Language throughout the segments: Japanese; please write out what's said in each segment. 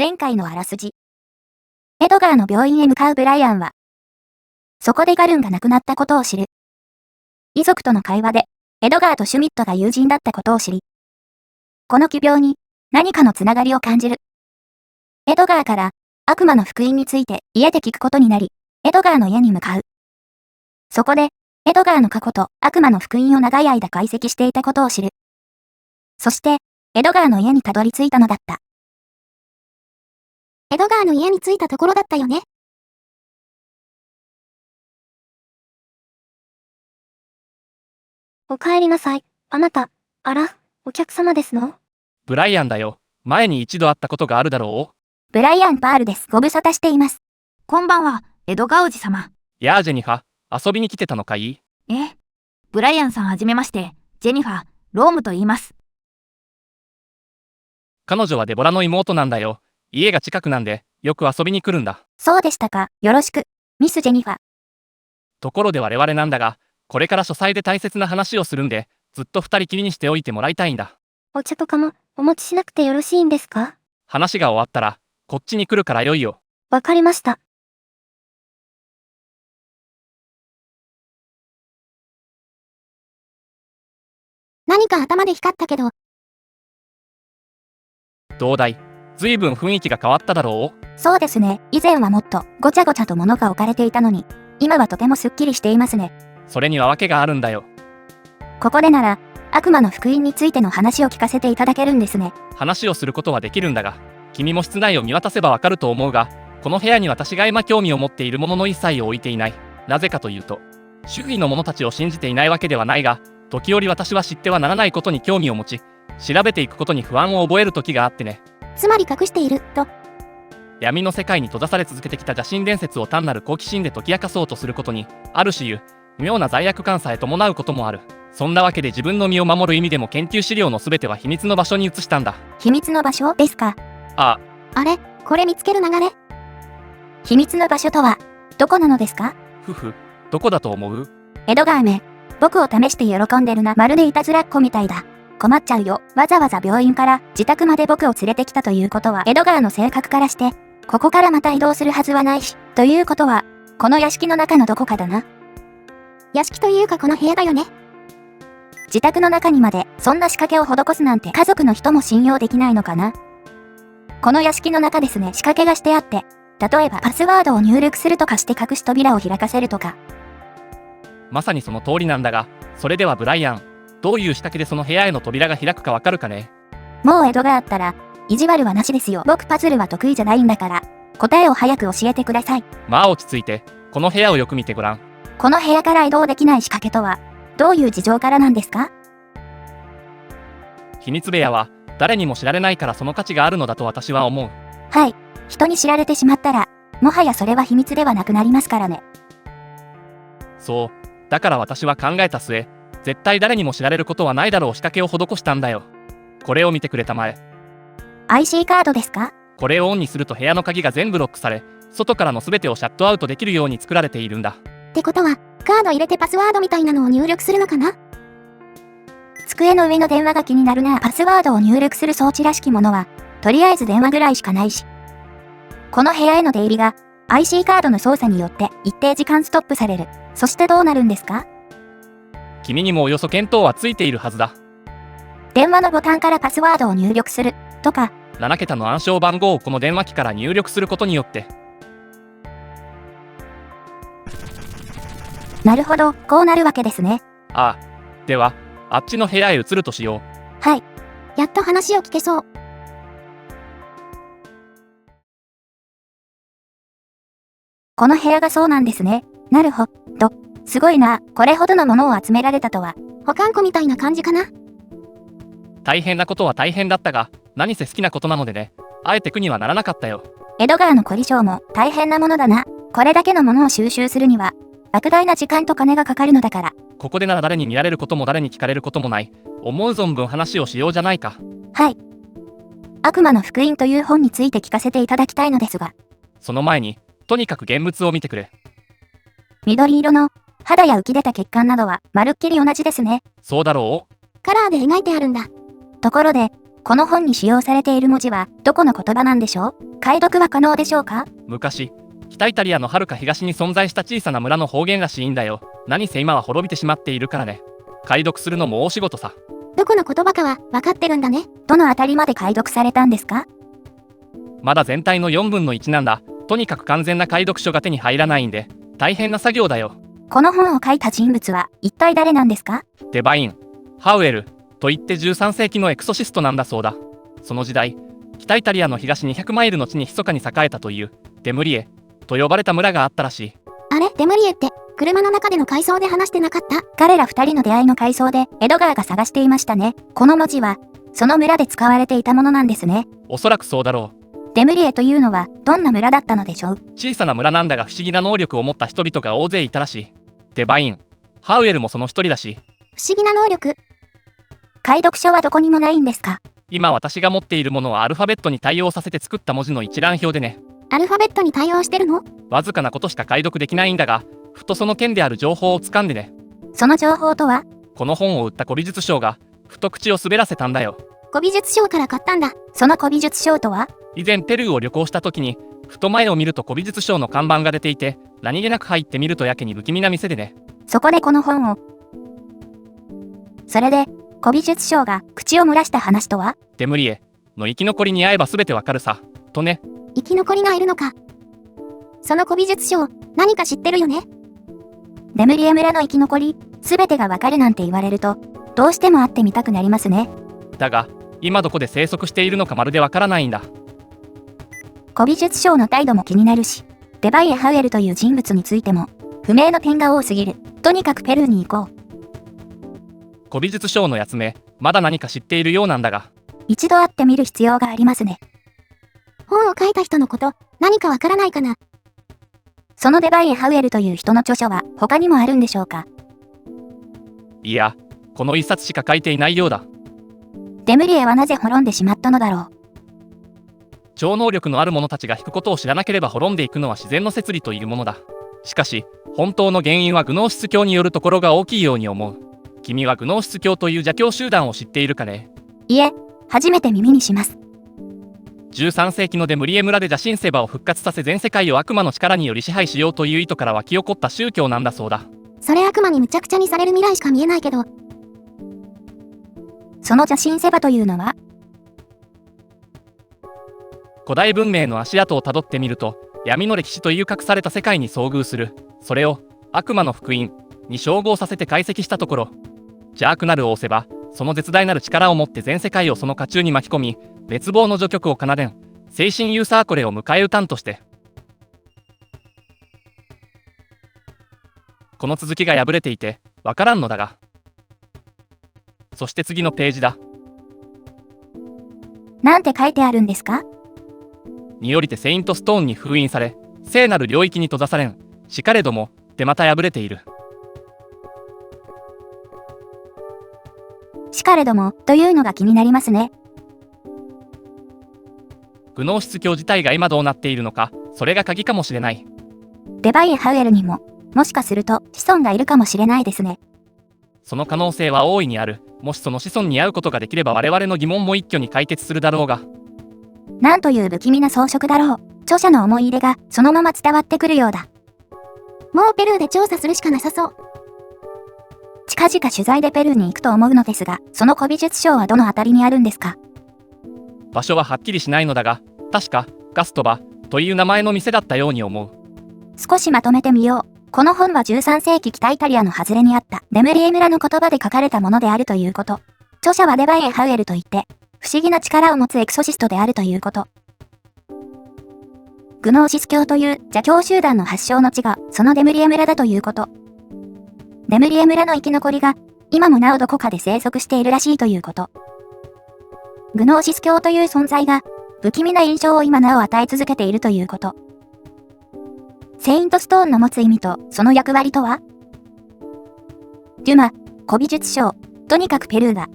前回のあらすじ。エドガーの病院へ向かうブライアンは、そこでガルンが亡くなったことを知る。遺族との会話で、エドガーとシュミットが友人だったことを知り、この奇病に何かのつながりを感じる。エドガーから悪魔の福音について家で聞くことになり、エドガーの家に向かう。そこで、エドガーの過去と悪魔の福音を長い間解析していたことを知る。そして、エドガーの家にたどり着いたのだった。エドガーの家に着いたところだったよね。お帰りなさい。あなた、あら、お客様ですの？ブライアンだよ。前に一度会ったことがあるだろう。ブライアン・パールです。ご無沙汰しています。こんばんは、エドガーおじさま。やあジェニファ、遊びに来てたのかい？ブライアンさんはじめまして、ジェニファー、ロームと言います。彼女はデボラの妹なんだよ。家が近くなんで、よく遊びに来るんだ。そうでしたか。よろしく、ミス・ジェニファ。ところで我々なんだが、これから書斎で大切な話をするんで、ずっと二人きりにしておいてもらいたいんだ。お茶とかもお持ちしなくてよろしいんですか？話が終わったら、こっちに来るからよいよ。わかりました。何か頭で光ったけど。どうだい？ずいぶん雰囲気が変わっただろう？そうですね。以前はもっとごちゃごちゃと物が置かれていたのに、今はとてもすっきりしていますね。それには訳があるんだよ。ここでなら、悪魔の福音についての話を聞かせていただけるんですね。話をすることはできるんだが、君も室内を見渡せばわかると思うが、この部屋に私が今興味を持っているものの一切を置いていない。なぜかというと、周囲の者たちを信じていないわけではないが、時折私は知ってはならないことに興味を持ち、調べていくことに不安を覚える時があってね。つまり隠している、と。闇の世界に閉ざされ続けてきた邪神伝説を単なる好奇心で解き明かそうとすることに、ある種妙な罪悪感さえ伴うこともある。そんなわけで自分の身を守る意味でも研究資料の全ては秘密の場所に移したんだ。秘密の場所ですか？あれ、これ見つける流れ？秘密の場所とは、どこなのですか？どこだと思う？エドガーめ、僕を試して喜んでるな。まるでいたずらっ子みたいだ。困っちゃうよ。わざわざ病院から自宅まで僕を連れてきたということは、エドガーの性格からして、ここからまた移動するはずはないし、ということは、この屋敷の中のどこかだな。屋敷というかこの部屋だよね。自宅の中にまでそんな仕掛けを施すなんて家族の人も信用できないのかな。この屋敷の中ですね。仕掛けがしてあって、例えばパスワードを入力するとかして隠し扉を開かせるとか。まさにその通りなんだが、それではブライアン、どういう仕掛けでその部屋への扉が開くかわかるかね？もうエドガーあったら、意地悪はなしですよ。僕パズルは得意じゃないんだから、答えを早く教えてください。まあ落ち着いて、この部屋をよく見てごらん。この部屋から移動できない仕掛けとは、どういう事情からなんですか？秘密部屋は誰にも知られないからその価値があるのだと私は思う。はい。人に知られてしまったら、もはやそれは秘密ではなくなりますからね。そう。だから私は考えた末、絶対誰にも知られることはないだろう仕掛けを施したんだよ。これを見てくれたまえ。IC カードですか？これをオンにすると部屋の鍵が全部ロックされ、外からの全てをシャットアウトできるように作られているんだ。ってことは、カード入れてパスワードみたいなのを入力するのかな？机の上の電話が気になるな。パスワードを入力する装置らしきものは、とりあえず電話ぐらいしかないし。この部屋への出入りが、IC カードの操作によって一定時間ストップされる。そしてどうなるんですか？君にもおよそ見当はついているはずだ。電話のボタンからパスワードを入力する、とか。7桁の暗証番号をこの電話機から入力することによって。なるほど、こうなるわけですね。ああ。では、あっちの部屋へ移るとしよう。はい。やっと話を聞けそう。この部屋がそうなんですね。なるほど。すごいな。これほどのものを集められたとは。保管庫みたいな感じかな。大変なことは大変だったが、何せ好きなことなのでね、あえて苦にはならなかったよ。エドガーの凝り性も大変なものだな。これだけのものを収集するには、莫大な時間と金がかかるのだから。ここでなら誰に見られることも誰に聞かれることもない。思う存分話をしようじゃないか。はい。悪魔の福音という本について聞かせていただきたいのですが。その前に、とにかく現物を見てくれ。緑色の肌や浮き出た血管などはまるっきり同じですね。そうだろう？カラーで描いてあるんだ。ところで、この本に使用されている文字はどこの言葉なんでしょう？解読は可能でしょうか？昔、北イタリアの遥か東に存在した小さな村の方言らしいんだよ。何せ今は滅びてしまっているからね。解読するのも大仕事さ。どこの言葉かは分かってるんだね。どのあたりまで解読されたんですか？まだ全体の4分の1なんだ。とにかく完全な解読書が手に入らないんで、大変な作業だよ。この本を書いた人物は一体誰なんですか？デバイン、ハウエルといって13世紀のエクソシストなんだそうだ。その時代、北イタリアの東200マイルの地に密かに栄えたというデムリエと呼ばれた村があったらしい。あれ、デムリエって車の中での回想で話してなかった？彼ら二人の出会いの回想でエドガーが探していましたね。この文字はその村で使われていたものなんですね。おそらくそうだろう。デムリエというのはどんな村だったのでしょう？小さな村なんだが不思議な能力を持った人々が大勢いたらしい。デバイン、ハウエルもその一人だし。不思議な能力。解読書はどこにもないんですか？今私が持っているものはアルファベットに対応させて作った文字の一覧表でね。アルファベットに対応してるの？わずかなことしか解読できないんだが、ふとその件である情報をつかんでね。その情報とは？この本を売った古美術商がふと口を滑らせたんだよ。古美術商から買ったんだ。その古美術商とは？以前ペルーを旅行した時にふと前を見ると古美術商の看板が出ていて、何気なく入ってみるとやけに不気味な店でね。そこでこの本を。それで古美術商が口を漏らした話とは？デムリエの生き残りに会えば全てわかるさとね。生き残りがいるのか。その古美術商、何か知ってるよね？デムリエ村の生き残り、全てがわかるなんて言われると、どうしても会ってみたくなりますね。だが今どこで生息しているのかまるでわからないんだ。古美術商の態度も気になるし、デバイエ・ハウエルという人物についても不明の点が多すぎる。とにかくペルーに行こう。古美術商のやつめ、まだ何か知っているようなんだが。一度会ってみる必要がありますね。本を書いた人のこと、何かわからないかな？そのデバイエ・ハウエルという人の著書は他にもあるんでしょうか？いや、この一冊しか書いていないようだ。デムリエはなぜ滅んでしまったのだろう。超能力のある者たちが引くことを知らなければ滅んでいくのは自然の摂理というものだ。しかし、本当の原因はグノーシス教によるところが大きいように思う。君はグノーシス教という邪教集団を知っているかね？いえ、初めて耳にします。13世紀のデムリエ村で邪神セバを復活させ全世界を悪魔の力により支配しようという意図から湧き起こった宗教なんだそうだ。それ悪魔にむちゃくちゃにされる未来しか見えないけど。その邪神セバというのは？古代文明の足跡をたどってみると、闇の歴史という隠された世界に遭遇する。それを悪魔の福音に照合させて解析したところ、邪悪なる仰せばその絶大なる力を持って全世界をその渦中に巻き込み、滅亡の序曲を奏でん精神ユーサーコレを迎え歌んとして。この続きが破れていてわからんのだが、そして次のページだ。なんて書いてあるんですか？によりてセイントストーンに封印され、聖なる領域に閉ざされん。しかれども、でまた破れている。しかれども、というのが気になりますね。グノーシス教自体が今どうなっているのか、それが鍵かもしれない。デバイエ・ハウエルにも、もしかすると子孫がいるかもしれないですね。その可能性は大いにある。もしその子孫に会うことができれば我々の疑問も一挙に解決するだろうが。なんという不気味な装飾だろう。著者の思い入れがそのまま伝わってくるようだ。もうペルーで調査するしかなさそう。近々取材でペルーに行くと思うのですが、その古美術商はどのあたりにあるんですか？場所ははっきりしないのだが、確かガストバという名前の店だったように思う。少しまとめてみよう。この本は13世紀北イタリアの外れにあったデムリエ村の言葉で書かれたものであるということ。著者はデバイエ・ハウエルといって、不思議な力を持つエクソシストであるということ。グノーシス教という邪教集団の発祥の地がそのデムリエ村だということ。デムリエ村の生き残りが今もなおどこかで生息しているらしいということ。グノーシス教という存在が不気味な印象を今なお与え続けているということ。セイントストーンの持つ意味とその役割とは？デュマ、古美術商、とにかくペルーが。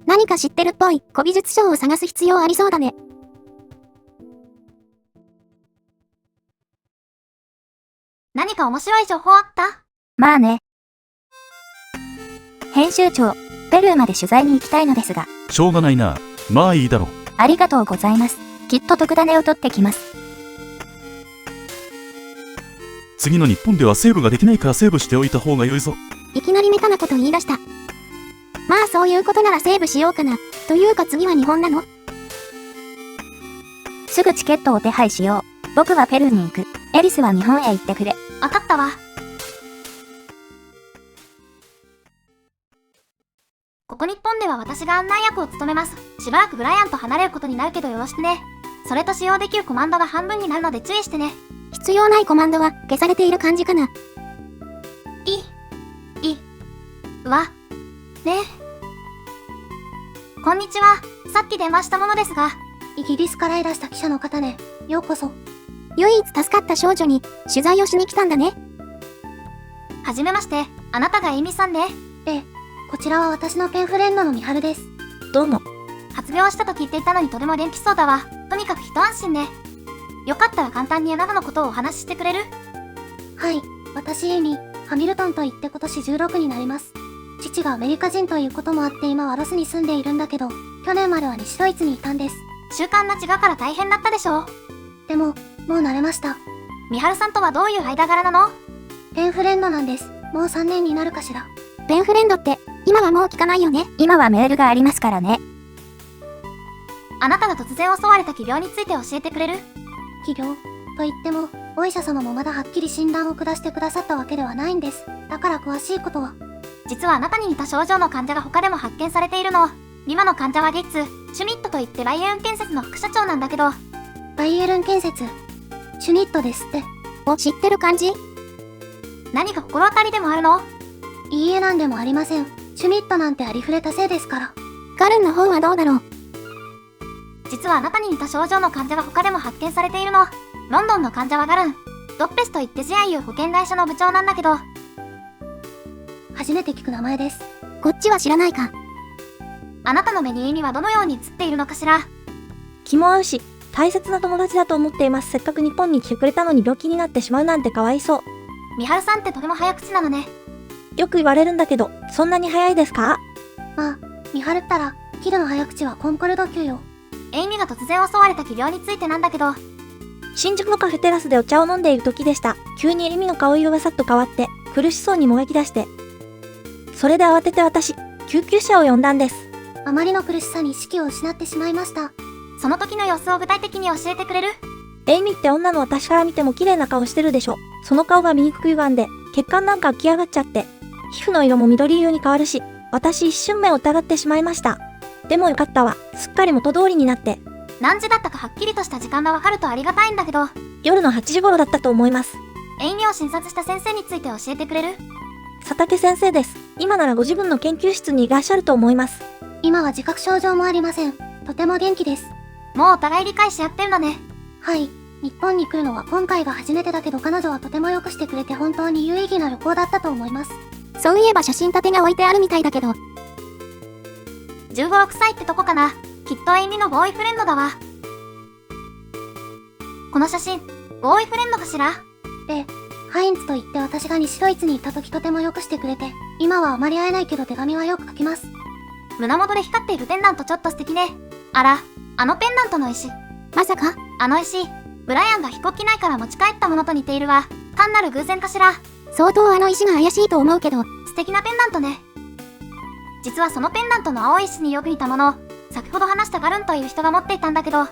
何か知ってるっぽい古美術商を探す必要ありそうだね。何か面白い情報あった？まあね。編集長、ペルーまで取材に行きたいのですが。しょうがないな。まあいいだろう。ありがとうございます。きっと特ダネを取ってきます。次の日本ではセーブができないからセーブしておいた方が良いぞ。いきなりメタなこと言い出した。まあそういうことならセーブしようかな。というか次は日本なの？すぐチケットを手配しよう。僕はペルーに行く。エリスは日本へ行ってくれ。わかったわ。ここ日本では私が案内役を務めます。しばらくブライアンと離れることになるけどよろしくね。それと使用できるコマンドが半分になるので注意してね。必要ないコマンドは消されている感じかな。ね。こんにちは。さっき電話したものですが、イギリスからいらした記者の方ね。ようこそ。唯一助かった少女に取材をしに来たんだね。はじめまして。あなたがエイミさんね。こちらは私のペンフレンドのミハルです。どうも。発病したと聞いていたのにとても元気そうだわ。とにかく一安心ね。よかったら簡単にあなたのことをお話ししてくれる？はい。私エイミ、ハミルトンと言って今年16になります。父がアメリカ人ということもあって今はロスに住んでいるんだけど、去年までは西ドイツにいたんです。習慣な血がから大変だったでしょう。でも、もう慣れました。ミハルさんとはどういう間柄なの？ペンフレンドなんです。もう3年になるかしら。ペンフレンドって、今はもう聞かないよね。今はメールがありますからね。あなたが突然襲われた奇病について教えてくれる？奇病と言っても、お医者様もまだはっきり診断を下してくださったわけではないんです。だから詳しいことは。実はあなたに似た症状の患者が他でも発見されているの。今の患者はゲッツ、シュミットといってバイエルン建設の副社長なんだけど。バイエルン建設、シュニットですって。知ってる感じ？何か心当たりでもあるの？いいえ、なんでもありません。シュミットなんてありふれたせいですから。ガルンの方はどうだろう？実はあなたに似た症状の患者が他でも発見されているの。ロンドンの患者はガルン、ドッペスといってジアイいう保険会社の部長なんだけど。初めて聞く名前です。こっちは知らないか。あなたの目に意味はどのように映っているのかしら？気も合うし、大切な友達だと思っています。せっかく日本に来てくれたのに病気になってしまうなんてかわいそう。ミハルさんってとても早口なのね。よく言われるんだけど、そんなに早いですか？まあ、ミハルったら、キルの早口はコンコルド級よ。エイミが突然襲われた奇病についてなんだけど。新宿のカフェテラスでお茶を飲んでいる時でした。急にエミの顔色がさっと変わって、苦しそうにもがき出して。それで慌てて私、救急車を呼んだんです。あまりの苦しさに意識を失ってしまいました。その時の様子を具体的に教えてくれる？エイミって女の私から見ても綺麗な顔してるでしょ。その顔が醜く歪んで、血管なんか浮き上がっちゃって、皮膚の色も緑色に変わるし、私一瞬目を疑ってしまいました。でもよかったわ。すっかり元通りになって。何時だったかはっきりとした時間がわかるとありがたいんだけど。夜の8時頃だったと思います。エイミを診察した先生について教えてくれる？佐竹先生です。今ならご自分の研究室にいらっしゃると思います。今は自覚症状もありません。とても元気です。もうお互い理解し合ってるのね。はい。日本に来るのは今回が初めてだけど彼女はとてもよくしてくれて本当に有意義な旅行だったと思います。そういえば写真立てが置いてあるみたいだけど。15、6歳ってとこかな。きっとエイミのボーイフレンドだわ。この写真、ボーイフレンドかしら？ハインツと言って私が西ドイツに行った時とてもよくしてくれて、今はあまり会えないけど手紙はよく書きます。胸元で光っているペンダントちょっと素敵ね。あら、あのペンダントの石。まさか？あの石、ブライアンが飛行機内から持ち帰ったものと似ているわ。単なる偶然かしら？相当あの石が怪しいと思うけど、素敵なペンダントね。実はそのペンダントの青い石によく似たもの、先ほど話したガルンという人が持っていたんだけど。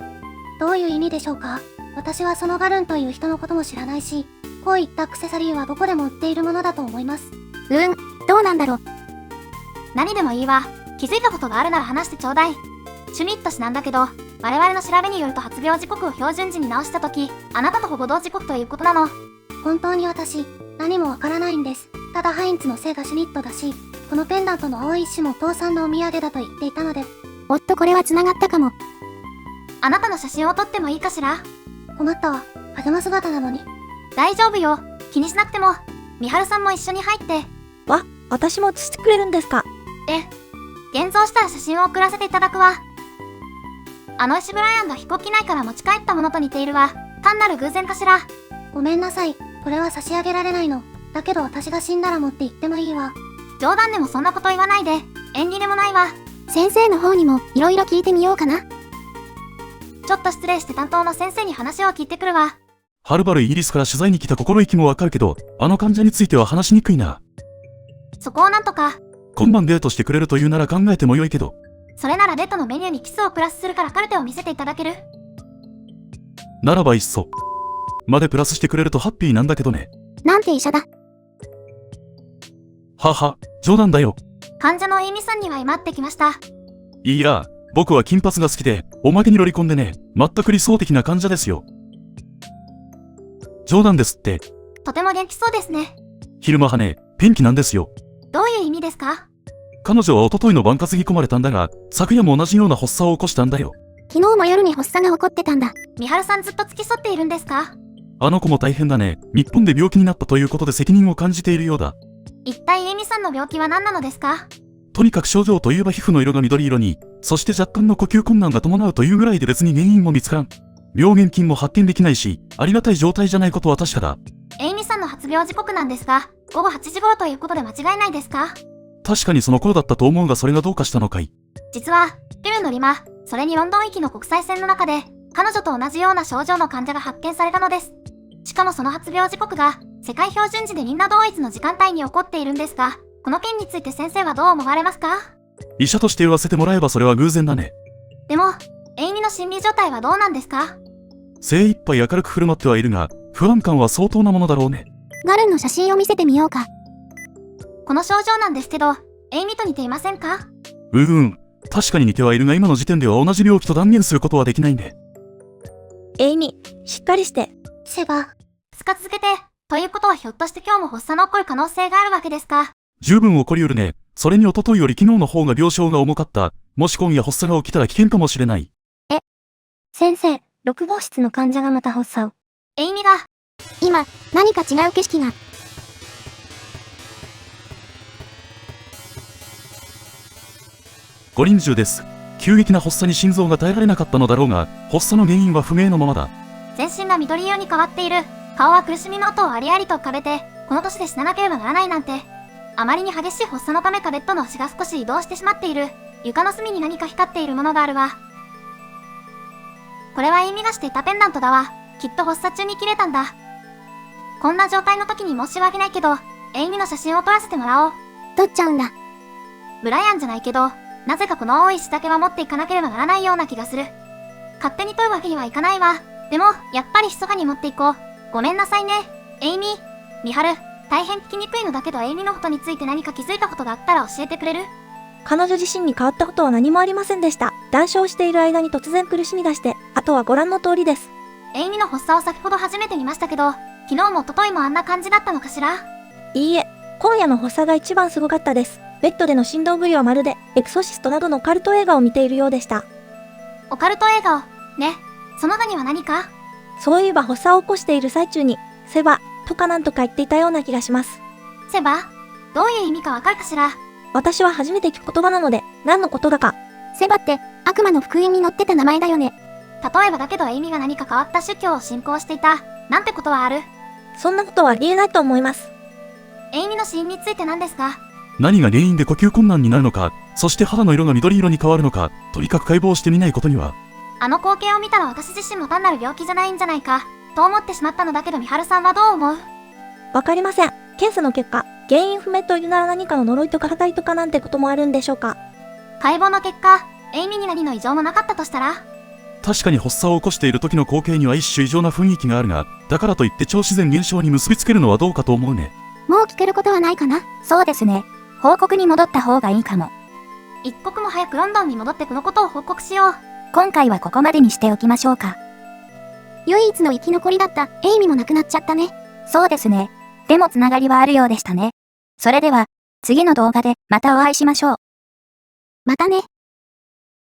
どういう意味でしょうか？私はそのガルンという人のことも知らないし、こういったアクセサリーはどこでも売っているものだと思います。どうなんだろう。何でもいいわ。気づいたことがあるなら話してちょうだい。シュミット氏なんだけど、我々の調べによると発病時刻を標準時に直した時、あなたとほぼ同時刻ということなの。本当に私、何もわからないんです。ただハインツの姓がシュニットだし、このペンダントの青い石も父さんのお土産だと言っていたので。おっと、これは繋がったかも。あなたの写真を撮ってもいいかしら？困ったわ。パジャマ姿なのに。大丈夫よ。気にしなくても。ミハルさんも一緒に入って。私も写してくれるんですか？現像したら写真を送らせていただくわ。あの石ブライアンが飛行機内から持ち帰ったものと似ているわ。単なる偶然かしら？ごめんなさい。これは差し上げられないの。だけど私が死んだら持って行ってもいいわ。冗談でもそんなこと言わないで。縁起でもないわ。先生の方にもいろいろ聞いてみようかな。ちょっと失礼して担当の先生に話を聞いてくるわ。はるばるイギリスから取材に来た心意気もわかるけど、あの患者については話しにくいな。そこをなんとか。今晩デートしてくれるというなら考えてもよいけど。それならデートのメニューにキスをプラスするからカルテを見せていただける？ならばいっそ。までプラスしてくれるとハッピーなんだけどね。なんて医者だ。はは、冗談だよ。患者のエイミさんには今ってきました。いや、僕は金髪が好きで、おまけにロリコンでね、全く理想的な患者ですよ。冗談ですって。とても元気そうですね。昼間はね、元気なんですよ。どういう意味ですか？彼女は一昨日の晩担ぎ込まれたんだが、昨夜も同じような発作を起こしたんだよ。昨日も夜に発作が起こってたんだ。みはるさんずっと付き添っているんですか？あの子も大変だね。日本で病気になったということで責任を感じているようだ。一体エイミさんの病気は何なのですか？とにかく症状といえば皮膚の色が緑色に、そして若干の呼吸困難が伴うというぐらいで別に原因も見つからん。病原菌も発見できないし、ありがたい状態じゃないことは確かだ。エイミさんの発病時刻なんですが、午後8時頃ということで間違いないですか？確かにその頃だったと思うがそれがどうかしたのかい。実は、ペルーのリマ、それにロンドン行きの国際線の中で、彼女と同じような症状の患者が発見されたのです。しかもその発病時刻が、世界標準時でみんな同一の時間帯に起こっているんですが、この件について先生はどう思われますか？医者として言わせてもらえばそれは偶然だね。でも、エイミの心理状態はどうなんですか？精一杯明るく振る舞ってはいるが、不安感は相当なものだろうね。ガルンの写真を見せてみようか。この症状なんですけど、エイミと似ていませんか？確かに似てはいるが今の時点では同じ病気と断言することはできないね。エイミ、しっかりして。セバ。2日続けて、ということはひょっとして今日も発作の起こる可能性があるわけですか？十分起こりうるね。それに一昨日より昨日の方が病床が重かった。もし今夜発作が起きたら危険かもしれない。先生、6号室の患者がまた発作を。エイミが、今、何か違う景色が。ご臨終です。急激な発作に心臓が耐えられなかったのだろうが、発作の原因は不明のままだ。全身が緑色に変わっている。顔は苦しみの跡をありありと浮かべて、この年で死ななければならないなんて。あまりに激しい発作のためかベッドの足が少し移動してしまっている。床の隅に何か光っているものがあるわ。これはエイミがしていたペンダントだわ。きっと発作中に切れたんだ。こんな状態の時に申し訳ないけど、エイミの写真を撮らせてもらおう。撮っちゃうんだ。ブライアンじゃないけど、なぜかこの青い石だけは持っていかなければならないような気がする。勝手に撮るわけにはいかないわ。でも、やっぱり密かに持っていこう。ごめんなさいね。エイミ、ミハル、大変聞きにくいのだけどエイミのことについて何か気づいたことがあったら教えてくれる？彼女自身に変わったことは何もありませんでした。談笑している間に突然苦しみ出して、あとはご覧の通りです。エイミの発作を先ほど初めて見ましたけど、昨日も一昨日もあんな感じだったのかしら？いいえ、今夜の発作が一番すごかったです。ベッドでの振動ぶりはまるで、エクソシストなどのカルト映画を見ているようでした。オカルト映画を、ね。その他には何か？そういえば発作を起こしている最中に、セバ、とかなんとか言っていたような気がします。セバ？どういう意味かわかるかしら？私は初めて聞く言葉なので、何のことだか。セバって悪魔の福音に載ってた名前だよね。例えばだけどエイミが何か変わった宗教を信仰していた、なんてことはある？そんなことはありえないと思います。エイミの死因について何ですか？何が原因で呼吸困難になるのか、そして肌の色が緑色に変わるのか、とにかく解剖してみないことには。あの光景を見たら私自身も単なる病気じゃないんじゃないか、と思ってしまったのだけどミハルさんはどう思う？わかりません。検査の結果、原因不明というなら何かの呪いとか働いとかなんてこともあるんでしょうか。解剖の結果、エイミに何の異常もなかったとしたら？確かに発作を起こしている時の光景には一種異常な雰囲気があるが、だからといって超自然現象に結びつけるのはどうかと思うね。もう聞けることはないかな？そうですね。報告に戻った方がいいかも。一刻も早くロンドンに戻ってこのことを報告しよう。今回はここまでにしておきましょうか。唯一の生き残りだったエイミも亡くなっちゃったね。そうですね。でもつながりはあるようでしたね。それでは、次の動画でまたお会いしましょう。またね。